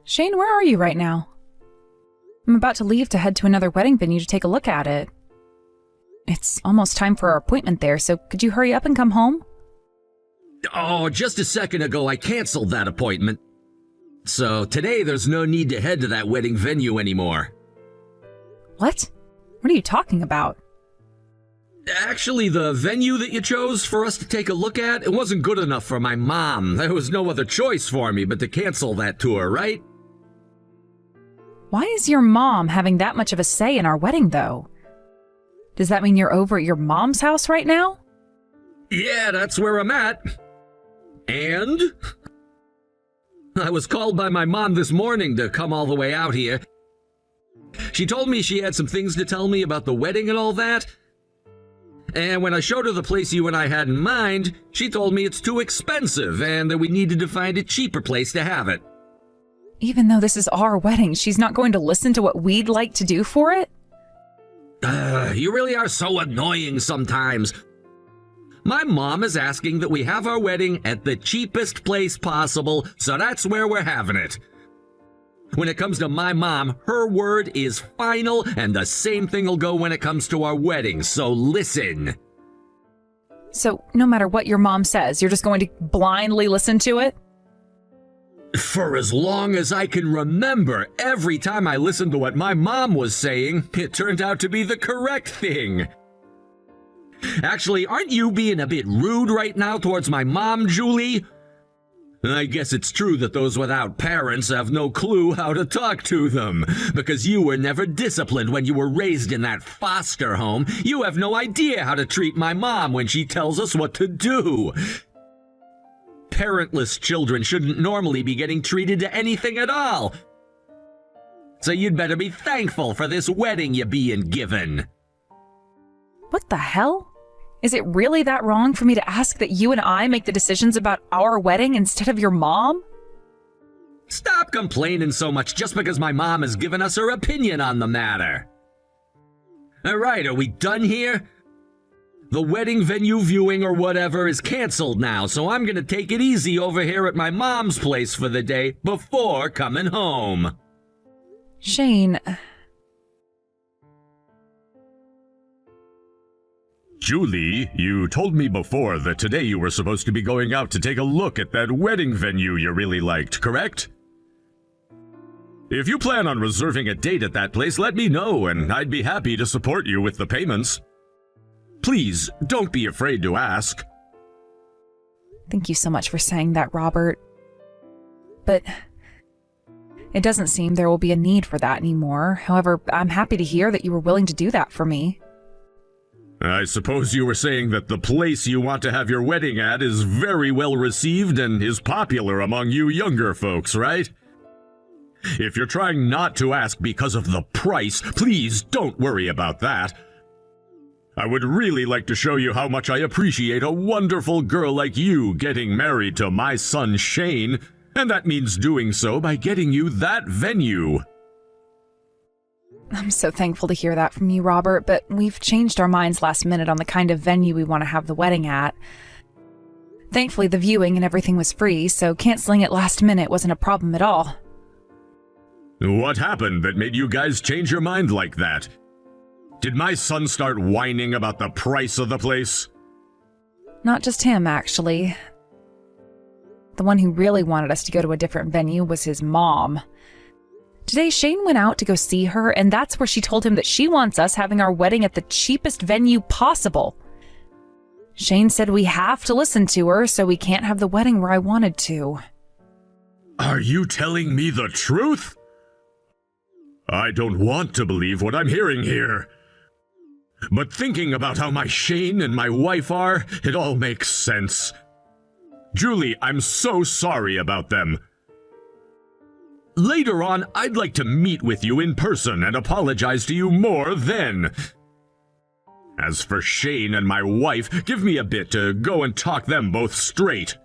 Shane, where are you right now? I'm about to leave to head to another wedding venue to take a look at it. It's almost time for our appointment there, so could you hurry up and come home? Oh, just a second ago I canceled that appointment. So today there's no need to head to that wedding venue anymore. What? What are you talking about? Actually, the venue that you chose for us to take a look at, it wasn't good enough for my mom. There was no other choice for me but to cancel that tour, right? Why is your mom having that much of a say in our wedding, though? Does that mean you're over at your mom's house right now? Yeah, that's where I'm at. And? I was called by my mom this morning to come all the way out here. She told me she had some things to tell me about the wedding and all that. And when I showed her the place you and I had in mind, she told me it's too expensive and that we needed to find a cheaper place to have it. Even though this is our wedding, she's not going to listen to what we'd like to do for it? You really are so annoying sometimes. My mom is asking that we have our wedding at the cheapest place possible, so that's where we're having it. When it comes to my mom, her word is final, and the same thing will go when it comes to our wedding, so listen. So, no matter what your mom says, you're just going to blindly listen to it? For as long as I can remember, every time I listened to what my mom was saying, it turned out to be the correct thing. Actually, aren't you being a bit rude right now towards my mom, Julie? I guess it's true that those without parents have no clue how to talk to them, because you were never disciplined when you were raised in that foster home. You have no idea how to treat my mom when she tells us what to do. Parentless children shouldn't normally be getting treated to anything at all. So you'd better be thankful for this wedding you're being given. What the hell? Is it really that wrong for me to ask that you and I make the decisions about our wedding instead of your mom? Stop complaining so much just because my mom has given us her opinion on the matter. All right, are we done here? The wedding venue viewing or whatever is canceled now, so I'm gonna take it easy over here at my mom's place for the day before coming home. Shane... Julie, you told me before that today you were supposed to be going out to take a look at that wedding venue you really liked, correct? If you plan on reserving a date at that place, let me know, and I'd be happy to support you with the payments. Please, don't be afraid to ask. Thank you so much for saying that, Robert. But it doesn't seem there will be a need for that anymore. However, I'm happy to hear that you were willing to do that for me. I suppose you were saying that the place you want to have your wedding at is very well received and is popular among you younger folks, right? If you're trying not to ask because of the price, please don't worry about that. I would really like to show you how much I appreciate a wonderful girl like you getting married to my son Shane, and that means doing so by getting you that venue. I'm so thankful to hear that from you, Robert, but we've changed our minds last minute on the kind of venue we want to have the wedding at. Thankfully, the viewing and everything was free, so canceling it last minute wasn't a problem at all. What happened that made you guys change your mind like that? Did my son start whining about the price of the place? Not just him, actually. The one who really wanted us to go to a different venue was his mom. Today, Shane went out to go see her, and that's where she told him that she wants us having our wedding at the cheapest venue possible. Shane said we have to listen to her, so we can't have the wedding where I wanted to. Are you telling me the truth? I don't want to believe what I'm hearing here. But thinking about how my Shane and my wife are, it all makes sense. Julie, I'm so sorry about them. Later on, I'd like to meet with you in person and apologize to you more then. As for Shane and my wife, give me a bit to go and talk them both straight.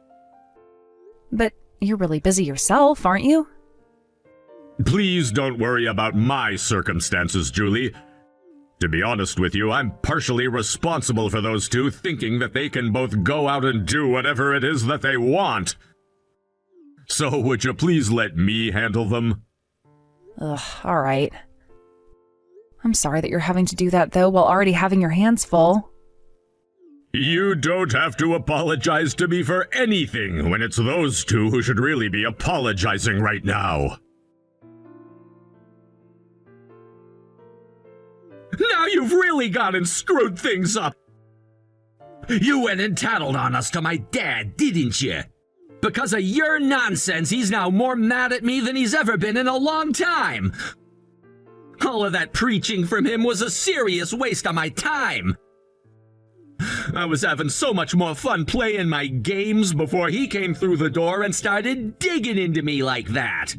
But you're really busy yourself, aren't you? Please don't worry about my circumstances, Julie. To be honest with you, I'm partially responsible for those two thinking that they can both go out and do whatever it is that they want. So would you please let me handle them? Ugh, all right. I'm sorry that you're having to do that, though, while already having your hands full. You don't have to apologize to me for anything when it's those two who should really be apologizing right now. Now you've really gone and screwed things up. You went and tattled on us to my dad, didn't you? Because of your nonsense, he's now more mad at me than he's ever been in a long time. All of that preaching from him was a serious waste of my time. I was having so much more fun playing my games before he came through the door and started digging into me like that.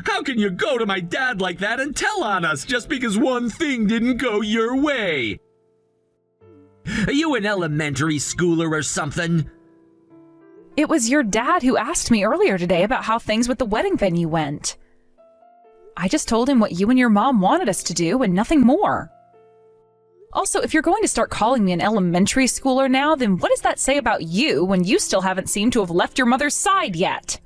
How can you go to my dad like that and tell on us just because one thing didn't go your way? Are you an elementary schooler or something? It was your dad who asked me earlier today about how things with the wedding venue went. I just told him what you and your mom wanted us to do and nothing more. Also, if you're going to start calling me an elementary schooler now, then what does that say about you when you still haven't seemed to have left your mother's side yet?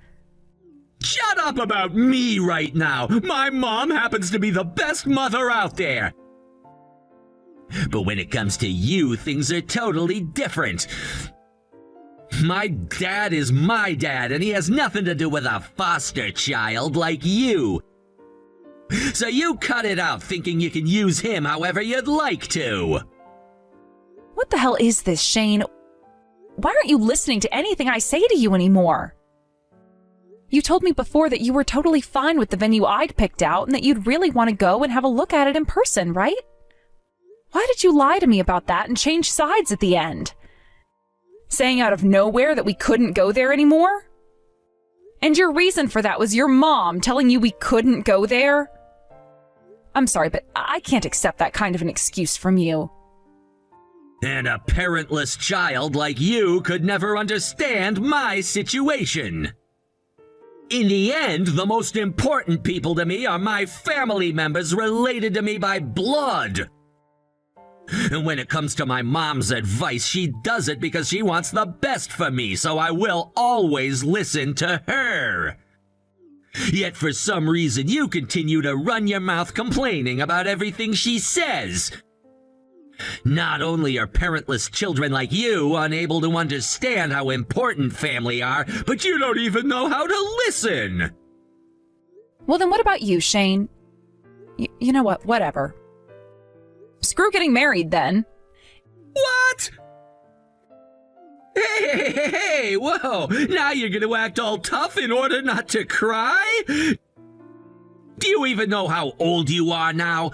Shut up about me right now. My mom happens to be the best mother out there. But when it comes to you, things are totally different. My dad is my dad, and he has nothing to do with a foster child like you. So you cut it out thinking you can use him however you'd like to. What the hell is this, Shane? Why aren't you listening to anything I say to you anymore? You told me before that you were totally fine with the venue I'd picked out and that you'd really want to go and have a look at it in person, right? Why did you lie to me about that and change sides at the end? Saying out of nowhere that we couldn't go there anymore? And your reason for that was your mom telling you we couldn't go there? I'm sorry, but I can't accept that kind of an excuse from you. And a parentless child like you could never understand my situation. In the end, the most important people to me are my family members related to me by blood. And when it comes to my mom's advice, she does it because she wants the best for me, so I will always listen to her. Yet for some reason, you continue to run your mouth complaining about everything she says. Not only are parentless children like you unable to understand how important family are, but you don't even know how to listen. Well, then what about you, Shane? You know what? Whatever. Screw getting married, then. What? Hey, whoa, now you're gonna act all tough in order not to cry? Do you even know how old you are now?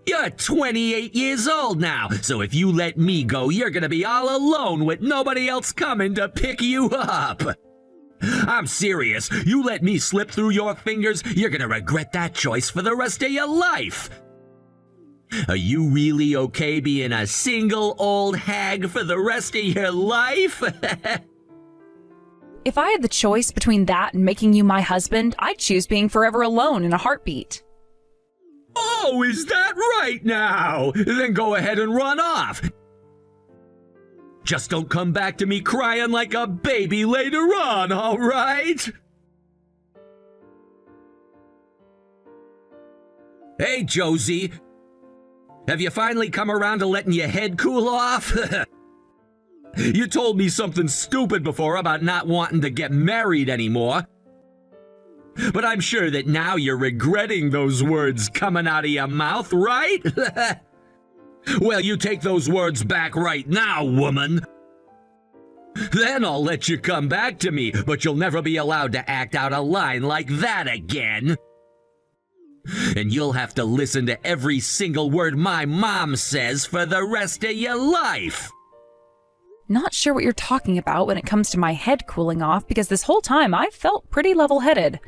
You're 28 years old now, so if you let me go, you're gonna be all alone with nobody else coming to pick you up. I'm serious, you let me slip through your fingers, you're gonna regret that choice for the rest of your life. Are you really okay being a single old hag for the rest of your life? If I had the choice between that and making you my husband, I'd choose being forever alone in a heartbeat. Oh, is that right now? Then go ahead and run off. Just don't come back to me crying like a baby later on, all right? Hey, Josie. Have you finally come around to letting your head cool off? You told me something stupid before about not wanting to get married anymore. But I'm sure that now you're regretting those words coming out of your mouth, right? Well, you take those words back right now, woman. Then I'll let you come back to me, but you'll never be allowed to act out a line like that again. And you'll have to listen to every single word my mom says for the rest of your life. Not sure what you're talking about when it comes to my head cooling off, because this whole time I've felt pretty level-headed.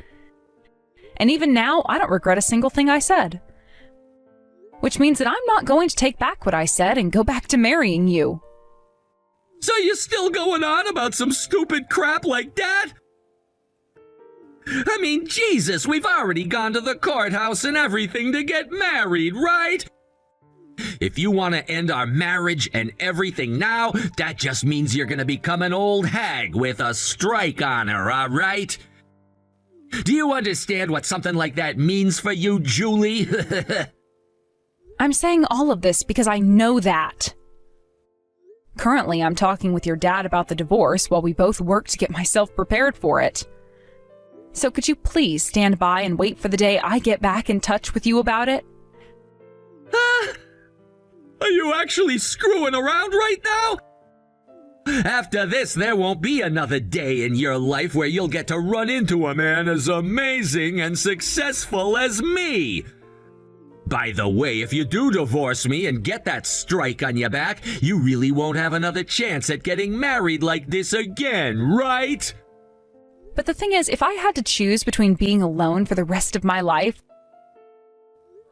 And even now, I don't regret a single thing I said. Which means that I'm not going to take back what I said and go back to marrying you. So you're still going on about some stupid crap like that? I mean, Jesus, we've already gone to the courthouse and everything to get married, right? If you want to end our marriage and everything now, that just means you're going to become an old hag with a strike on her, all right? Do you understand what something like that means for you, Julie? I'm saying all of this because I know that. Currently, I'm talking with your dad about the divorce while we both work to get myself prepared for it. So could you please stand by and wait for the day I get back in touch with you about it? Are you actually screwing around right now? After this, there won't be another day in your life where you'll get to run into a man as amazing and successful as me. By the way, if you do divorce me and get that strike on your back, you really won't have another chance at getting married like this again, right? But the thing is, if I had to choose between being alone for the rest of my life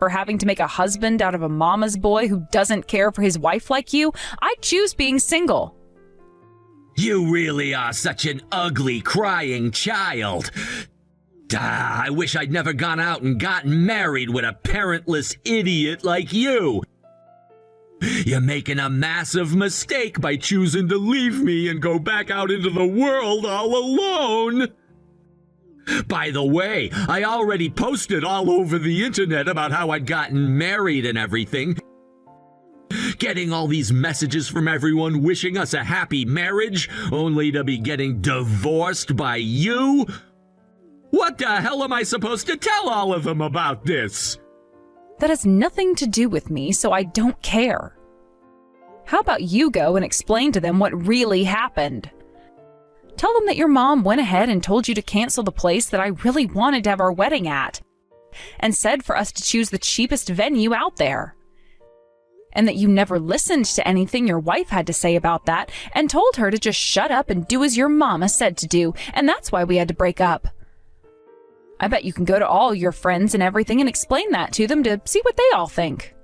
or having to make a husband out of a mama's boy who doesn't care for his wife like you, I'd choose being single. You really are such an ugly, crying child. I wish I'd never gone out and gotten married with a parentless idiot like you. You're making a massive mistake by choosing to leave me and go back out into the world all alone. By the way, I already posted all over the internet about how I'd gotten married and everything. Getting all these messages from everyone wishing us a happy marriage, only to be getting divorced by you? What the hell am I supposed to tell all of them about this? That has nothing to do with me, so I don't care. How about you go and explain to them what really happened? Tell them that your mom went ahead and told you to cancel the place that I really wanted to have our wedding at, and said for us to choose the cheapest venue out there. And that you never listened to anything your wife had to say about that, and told her to just shut up and do as your mama said to do, and that's why we had to break up. I bet you can go to all your friends and everything and explain that to them to see what they all think.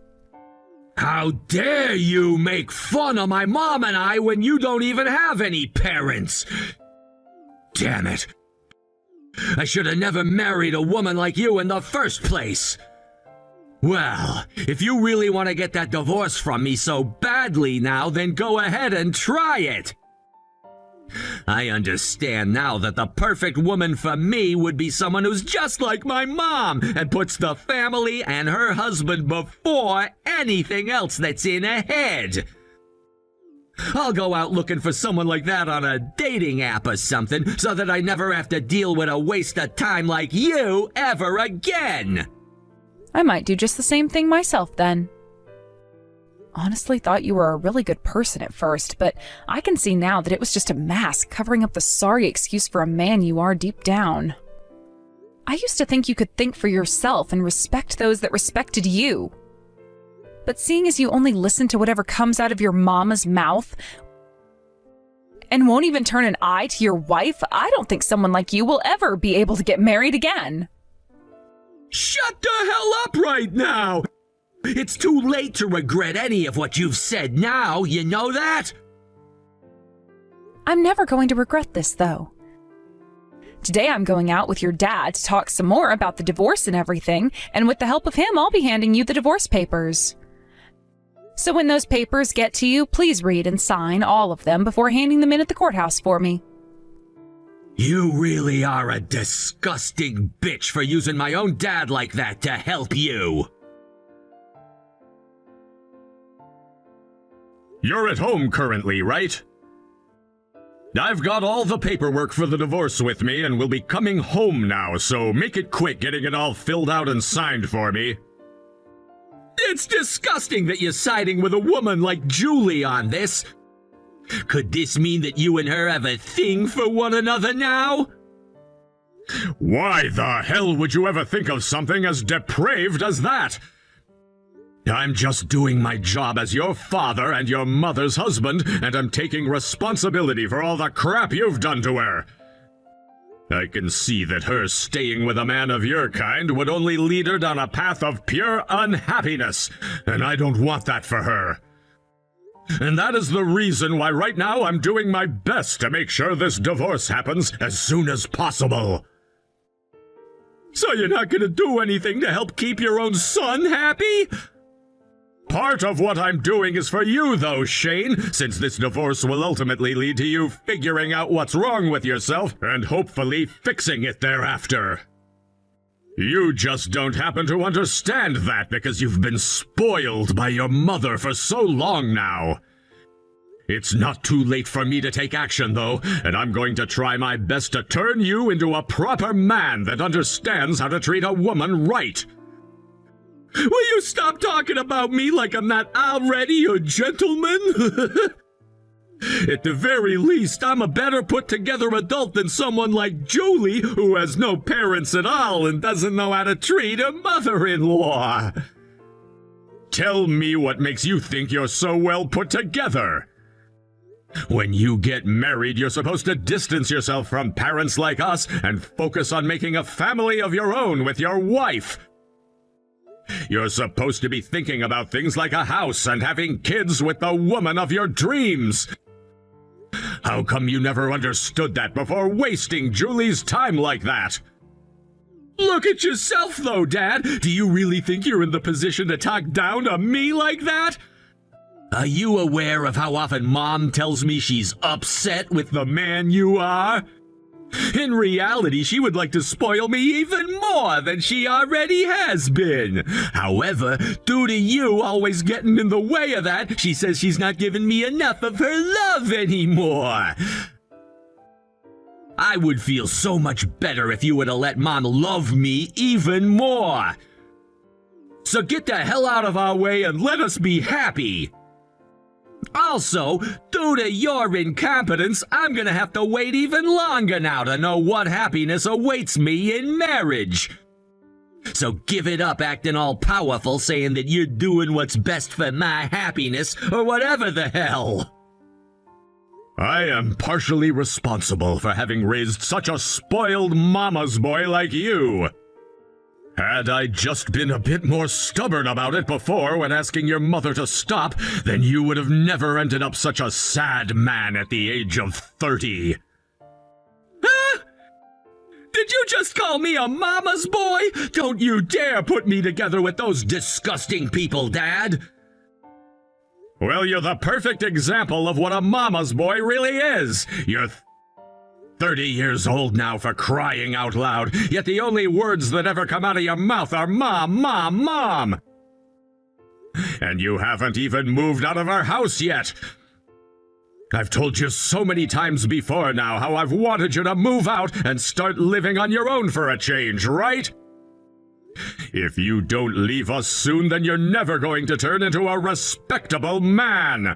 How dare you make fun of my mom and I when you don't even have any parents? Damn it. I should have never married a woman like you in the first place. Well, if you really want to get that divorce from me so badly now, then go ahead and try it. I understand now that the perfect woman for me would be someone who's just like my mom and puts the family and her husband before anything else that's in her head. I'll go out looking for someone like that on a dating app or something so that I never have to deal with a waste of time like you ever again. I might do just the same thing myself then. Honestly thought you were a really good person at first, but I can see now that it was just a mask covering up the sorry excuse for a man you are deep down. I used to think you could think for yourself and respect those that respected you. But seeing as you only listen to whatever comes out of your mama's mouth and won't even turn an eye to your wife, I don't think someone like you will ever be able to get married again. Shut the hell up right now! It's too late to regret any of what you've said now, you know that? I'm never going to regret this, though. Today I'm going out with your dad to talk some more about the divorce and everything, and with the help of him, I'll be handing you the divorce papers. So when those papers get to you, please read and sign all of them before handing them in at the courthouse for me. You really are a disgusting bitch for using my own dad like that to help you. You're at home currently, right? I've got all the paperwork for the divorce with me and will be coming home now, so make it quick getting it all filled out and signed for me. It's disgusting that you're siding with a woman like Julie on this. Could this mean that you and her have a thing for one another now? Why the hell would you ever think of something as depraved as that? I'm just doing my job as your father and your mother's husband, and I'm taking responsibility for all the crap you've done to her. I can see that her staying with a man of your kind would only lead her down a path of pure unhappiness, and I don't want that for her. And that is the reason why right now I'm doing my best to make sure this divorce happens as soon as possible. So you're not gonna do anything to help keep your own son happy? Part of what I'm doing is for you, though, Shane, since this divorce will ultimately lead to you figuring out what's wrong with yourself and hopefully fixing it thereafter. You just don't happen to understand that because you've been spoiled by your mother for so long now. It's not too late for me to take action, though, and I'm going to try my best to turn you into a proper man that understands how to treat a woman right. Will you stop talking about me like I'm not already a gentleman? At the very least, I'm a better put-together adult than someone like Julie, who has no parents at all and doesn't know how to treat a mother-in-law. Tell me what makes you think you're so well put together. When you get married, you're supposed to distance yourself from parents like us and focus on making a family of your own with your wife. You're supposed to be thinking about things like a house and having kids with the woman of your dreams. How come you never understood that before wasting Julie's time like that? Look at yourself, though, Dad. Do you really think you're in the position to talk down to me like that? Are you aware of how often Mom tells me she's upset with the man you are? In reality, she would like to spoil me even more than she already has been. However, due to you always getting in the way of that, she says she's not giving me enough of her love anymore. I would feel so much better if you were to let Mom love me even more. So get the hell out of our way and let us be happy. Also, due to your incompetence, I'm gonna have to wait even longer now to know what happiness awaits me in marriage. So give it up acting all powerful, saying that you're doing what's best for my happiness, or whatever the hell. I am partially responsible for having raised such a spoiled mama's boy like you. Had I just been a bit more stubborn about it before when asking your mother to stop, then you would have never ended up such a sad man at the age of 30. Huh? Did you just call me a mama's boy? Don't you dare put me together with those disgusting people, Dad! Well, you're the perfect example of what a mama's boy really is. You're 30 years old now, for crying out loud, yet the only words that ever come out of your mouth are Mom, Mom, Mom! And you haven't even moved out of our house yet! I've told you so many times before now how I've wanted you to move out and start living on your own for a change, right? If you don't leave us soon, then you're never going to turn into a respectable man!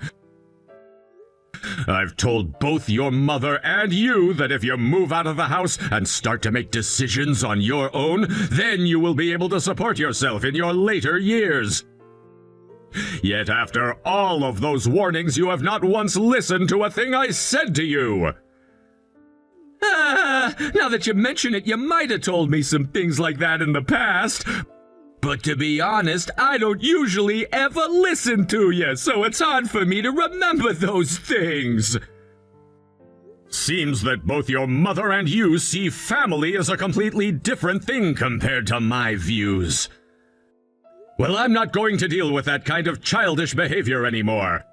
I've told both your mother and you that if you move out of the house and start to make decisions on your own, then you will be able to support yourself in your later years. Yet after all of those warnings, you have not once listened to a thing I said to you. Now that you mention it, you might have told me some things like that in the past. But to be honest, I don't usually ever listen to you, so it's hard for me to remember those things. Seems that both your mother and you see family as a completely different thing compared to my views. Well, I'm not going to deal with that kind of childish behavior anymore.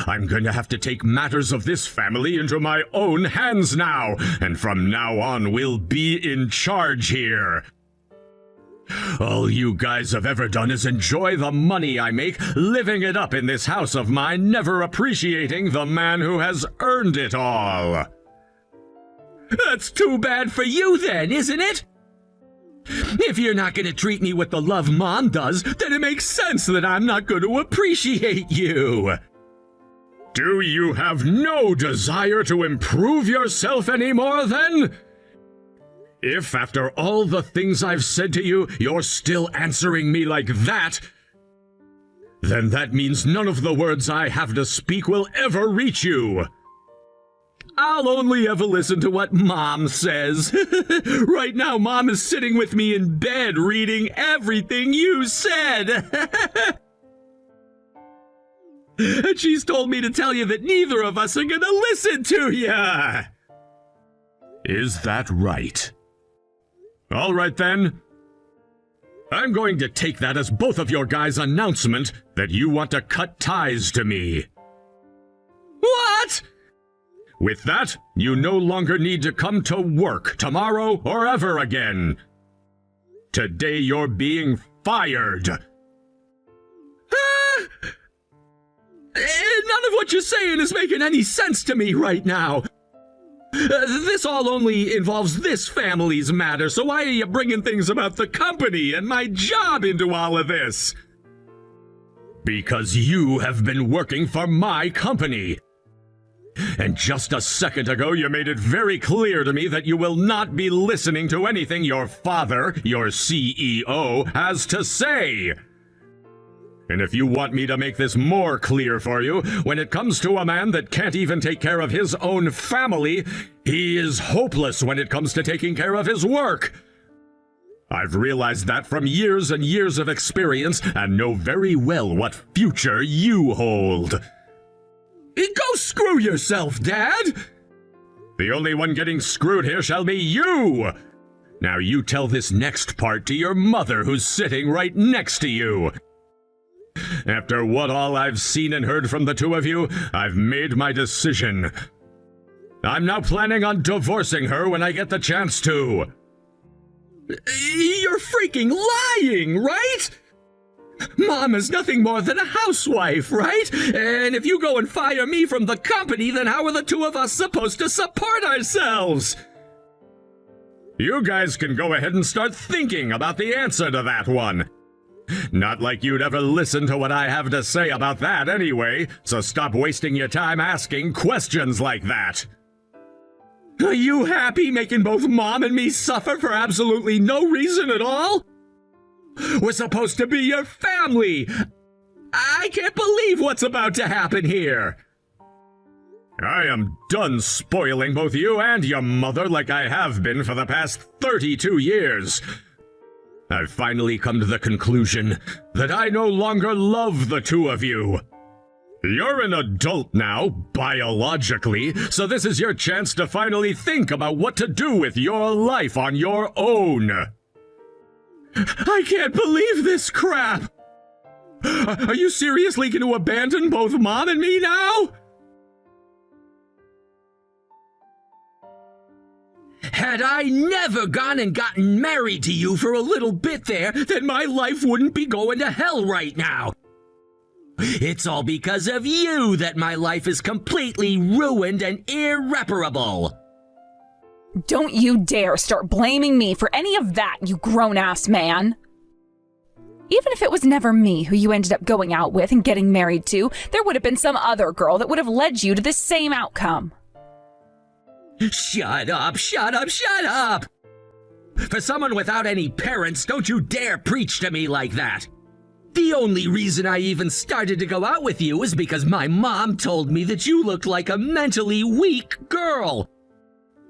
I'm going to have to take matters of this family into my own hands now, and from now on we'll be in charge here. All you guys have ever done is enjoy the money I make, living it up in this house of mine, never appreciating the man who has earned it all. That's too bad for you then, isn't it? If you're not going to treat me with the love Mom does, then it makes sense that I'm not going to appreciate you. Do you have no desire to improve yourself anymore then? If, after all the things I've said to you, you're still answering me like that, then that means none of the words I have to speak will ever reach you. I'll only ever listen to what Mom says. Right now, Mom is sitting with me in bed reading everything you said. And she's told me to tell you that neither of us are gonna listen to you. Is that right? All right, then. I'm going to take that as both of your guys' announcement that you want to cut ties to me. What? With that, you no longer need to come to work tomorrow or ever again. Today you're being fired. None of what you're saying is making any sense to me right now. This all only involves this family's matter, so why are you bringing things about the company and my job into all of this? Because you have been working for my company. And just a second ago, you made it very clear to me that you will not be listening to anything your father, your CEO, has to say. And if you want me to make this more clear for you, when it comes to a man that can't even take care of his own family, he is hopeless when it comes to taking care of his work. I've realized that from years and years of experience and know very well what future you hold. Go screw yourself, Dad! The only one getting screwed here shall be you! Now you tell this next part to your mother who's sitting right next to you. After what all I've seen and heard from the two of you, I've made my decision. I'm now planning on divorcing her when I get the chance to. You're freaking lying, right? Mom is nothing more than a housewife, right? And if you go and fire me from the company, then how are the two of us supposed to support ourselves? You guys can go ahead and start thinking about the answer to that one. Not like you'd ever listen to what I have to say about that anyway, so stop wasting your time asking questions like that. Are you happy making both Mom and me suffer for absolutely no reason at all? We're supposed to be your family. I can't believe what's about to happen here. I am done spoiling both you and your mother like I have been for the past 32 years. I've finally come to the conclusion that I no longer love the two of you. You're an adult now, biologically, so this is your chance to finally think about what to do with your life on your own. I can't believe this crap! Are you seriously going to abandon both Mom and me now? Had I never gone and gotten married to you for a little bit there, then my life wouldn't be going to hell right now. It's all because of you that my life is completely ruined and irreparable. Don't you dare start blaming me for any of that, you grown-ass man. Even if it was never me who you ended up going out with and getting married to, there would have been some other girl that would have led you to this same outcome. Shut up, shut up, shut up! For someone without any parents, don't you dare preach to me like that. The only reason I even started to go out with you is because my mom told me that you looked like a mentally weak girl.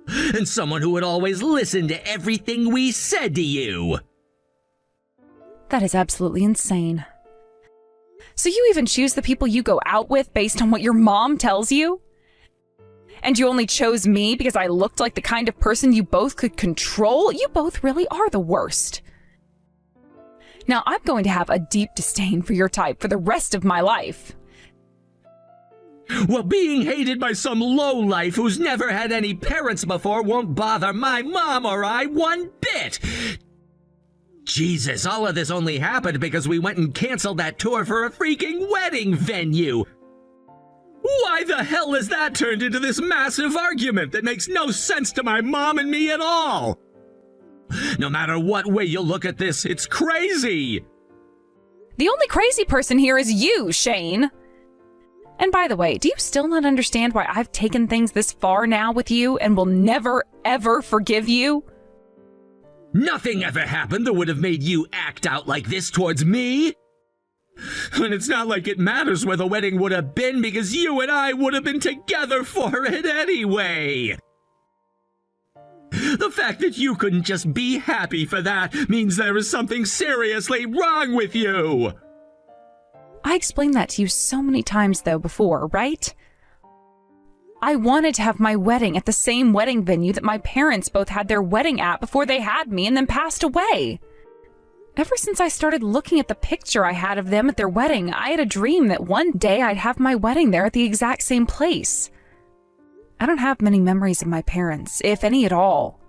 And someone who would always listen to everything we said to you. That is absolutely insane. So you even choose the people you go out with based on what your mom tells you? And you only chose me because I looked like the kind of person you both could control? You both really are the worst. Now I'm going to have a deep disdain for your type for the rest of my life. Well, being hated by some lowlife who's never had any parents before won't bother my mom or I one bit. Jesus, all of this only happened because we went and canceled that tour for a freaking wedding venue. Why the hell has that turned into this massive argument that makes no sense to my mom and me at all? No matter what way you look at this, it's crazy. The only crazy person here is you, Shane. And by the way, do you still not understand why I've taken things this far now with you and will never, ever forgive you? Nothing ever happened that would have made you act out like this towards me. And it's not like it matters where the wedding would have been because you and I would have been together for it anyway. The fact that you couldn't just be happy for that means there is something seriously wrong with you. I explained that to you so many times though before, right? I wanted to have my wedding at the same wedding venue that my parents both had their wedding at before they had me and then passed away. Ever since I started looking at the picture I had of them at their wedding, I had a dream that one day I'd have my wedding there at the exact same place. I don't have many memories of my parents, if any at all.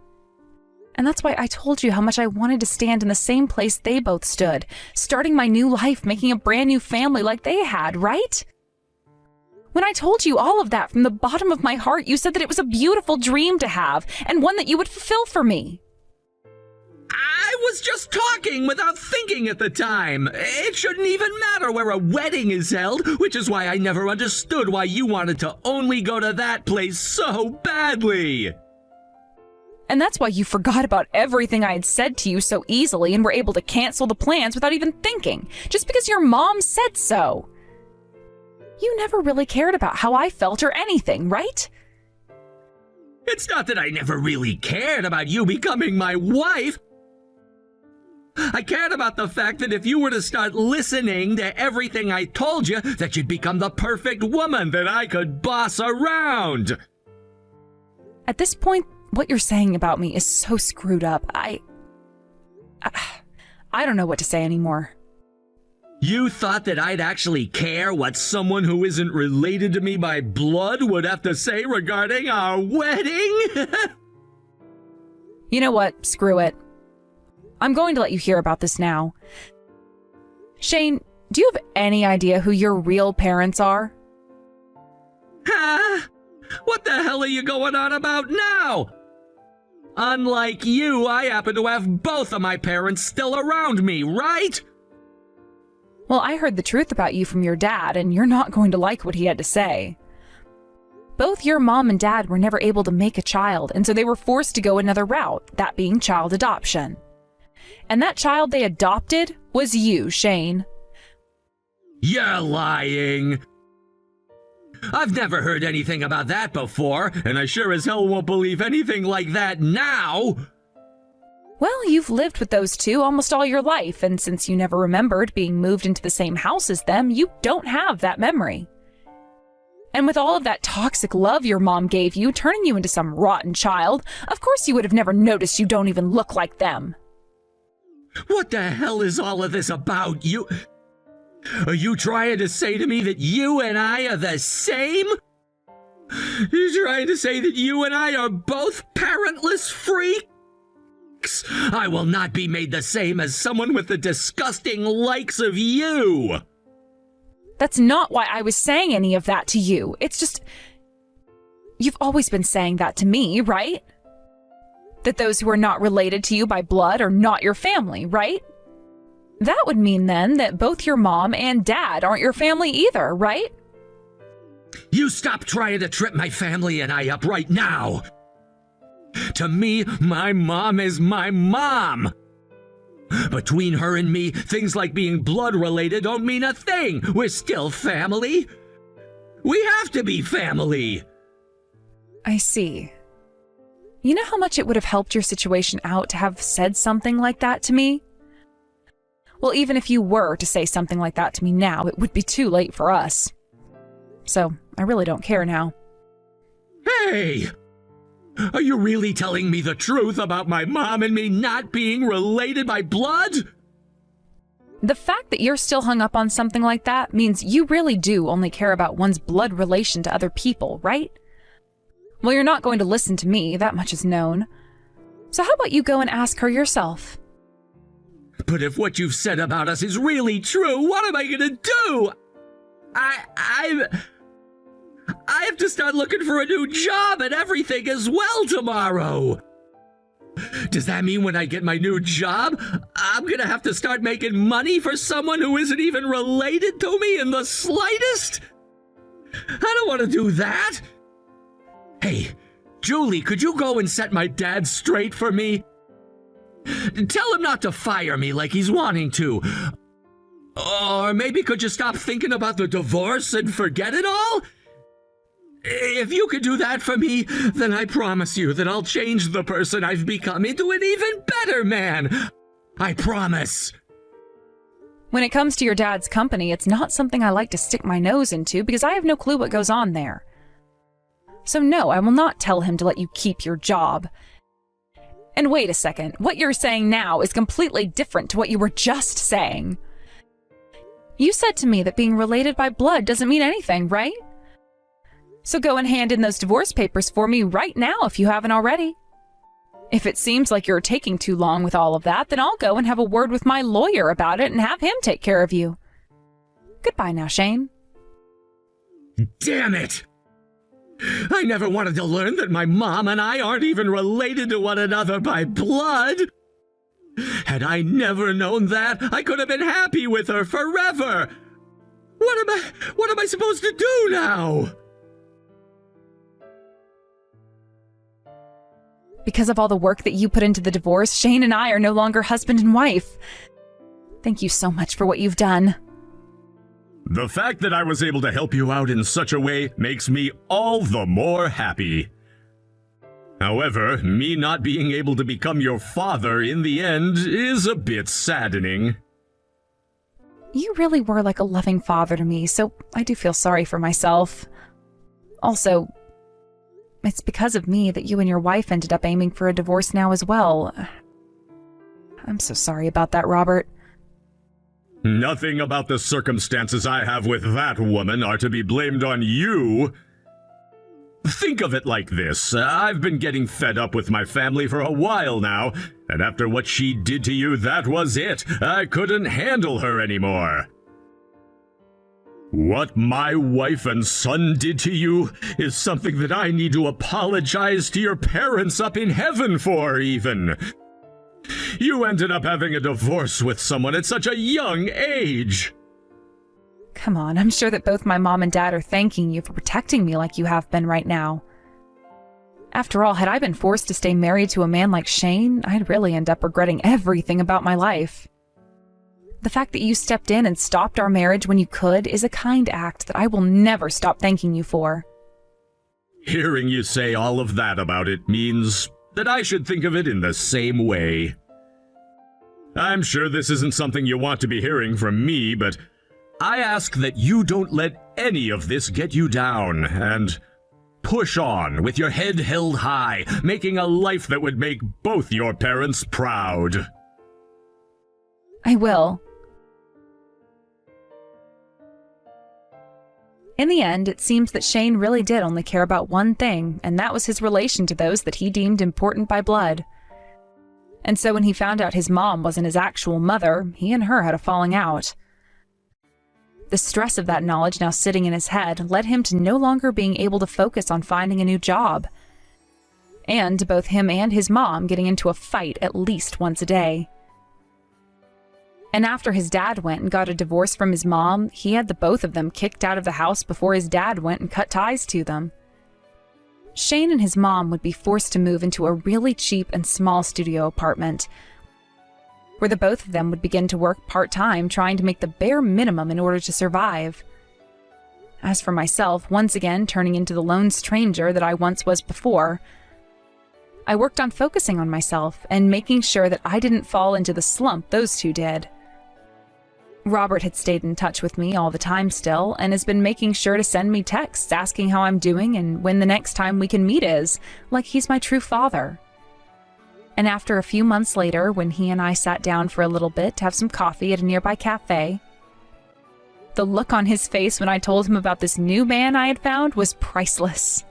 And that's why I told you how much I wanted to stand in the same place they both stood, starting my new life, making a brand new family like they had, right? When I told you all of that from the bottom of my heart, you said that it was a beautiful dream to have, and one that you would fulfill for me. I was just talking without thinking at the time. It shouldn't even matter where a wedding is held, which is why I never understood why you wanted to only go to that place so badly. And that's why you forgot about everything I had said to you so easily and were able to cancel the plans without even thinking, just because your mom said so. You never really cared about how I felt or anything, right? It's not that I never really cared about you becoming my wife. I cared about the fact that if you were to start listening to everything I told you, that you'd become the perfect woman that I could boss around. At this point, what you're saying about me is so screwed up. I don't know what to say anymore. You thought that I'd actually care what someone who isn't related to me by blood would have to say regarding our wedding? You know what? Screw it. I'm going to let you hear about this now. Shane, do you have any idea who your real parents are? Huh? What the hell are you going on about now? Unlike you, I happen to have both of my parents still around me, right? Well, I heard the truth about you from your dad, and you're not going to like what he had to say. Both your mom and dad were never able to make a child, and so they were forced to go another route, that being child adoption. And that child they adopted was you, Shane. You're lying. I've never heard anything about that before, and I sure as hell won't believe anything like that now. Well, you've lived with those two almost all your life, and since you never remembered being moved into the same house as them, you don't have that memory. And with all of that toxic love your mom gave you, turning you into some rotten child, of course you would have never noticed you don't even look like them. What the hell is all of this about? Are you trying to say to me that you and I are the same? You're trying to say that you and I are both parentless freaks? I will not be made the same as someone with the disgusting likes of you. That's not why I was saying any of that to you. It's just, you've always been saying that to me, right? That those who are not related to you by blood are not your family, right? That would mean then that both your mom and dad aren't your family either, right? You stop trying to trip my family and I up right now. To me, my mom is my mom. Between her and me, things like being blood related don't mean a thing. We're still family. We have to be family. I see. You know how much it would have helped your situation out to have said something like that to me? Well, even if you were to say something like that to me now, it would be too late for us. So, I really don't care now. Hey! Are you really telling me the truth about my mom and me not being related by blood? The fact that you're still hung up on something like that means you really do only care about one's blood relation to other people, right? Well, you're not going to listen to me, that much is known. So how about you go and ask her yourself? But if what you've said about us is really true, what am I gonna do? I have to start looking for a new job and everything as well tomorrow. Does that mean when I get my new job, I'm gonna have to start making money for someone who isn't even related to me in the slightest? I don't want to do that. Hey, Julie, could you go and set my dad straight for me? Tell him not to fire me like he's wanting to. Or maybe could you stop thinking about the divorce and forget it all? If you could do that for me, then I promise you that I'll change the person I've become into an even better man. I promise. When it comes to your dad's company, it's not something I like to stick my nose into because I have no clue what goes on there. So no, I will not tell him to let you keep your job. And wait a second, what you're saying now is completely different to what you were just saying. You said to me that being related by blood doesn't mean anything, right? So go and hand in those divorce papers for me right now if you haven't already. If it seems like you're taking too long with all of that, then I'll go and have a word with my lawyer about it and have him take care of you. Goodbye now, Shane. Damn it! I never wanted to learn that my mom and I aren't even related to one another by blood. Had I never known that, I could have been happy with her forever. What am I supposed to do now? Because of all the work that you put into the divorce, Shane and I are no longer husband and wife. Thank you so much for what you've done. The fact that I was able to help you out in such a way makes me all the more happy. However, me not being able to become your father in the end is a bit saddening. You really were like a loving father to me, so I do feel sorry for myself. Also, it's because of me that you and your wife ended up aiming for a divorce now as well. I'm so sorry about that, Robert. Nothing about the circumstances I have with that woman are to be blamed on you. Think of it like this. I've been getting fed up with my family for a while now, and after what she did to you, that was it. I couldn't handle her anymore. What my wife and son did to you is something that I need to apologize to your parents up in heaven for, even. You ended up having a divorce with someone at such a young age. Come on, I'm sure that both my mom and dad are thanking you for protecting me like you have been right now. After all, had I been forced to stay married to a man like Shane, I'd really end up regretting everything about my life. The fact that you stepped in and stopped our marriage when you could is a kind act that I will never stop thanking you for. Hearing you say all of that about it means that I should think of it in the same way. I'm sure this isn't something you want to be hearing from me, but I ask that you don't let any of this get you down, and push on with your head held high, making a life that would make both your parents proud. I will. In the end, it seems that Shane really did only care about one thing, and that was his relation to those that he deemed important by blood. And so when he found out his mom wasn't his actual mother, he and her had a falling out. The stress of that knowledge now sitting in his head led him to no longer being able to focus on finding a new job. And to both him and his mom getting into a fight at least once a day. And after his dad went and got a divorce from his mom, he had the both of them kicked out of the house before his dad went and cut ties to them. Shane and his mom would be forced to move into a really cheap and small studio apartment, where the both of them would begin to work part-time trying to make the bare minimum in order to survive. As for myself, once again turning into the lone stranger that I once was before, I worked on focusing on myself and making sure that I didn't fall into the slump those two did. Robert had stayed in touch with me all the time still, and has been making sure to send me texts asking how I'm doing and when the next time we can meet is, like he's my true father. And after a few months later, when he and I sat down for a little bit to have some coffee at a nearby cafe, the look on his face when I told him about this new man I had found was priceless.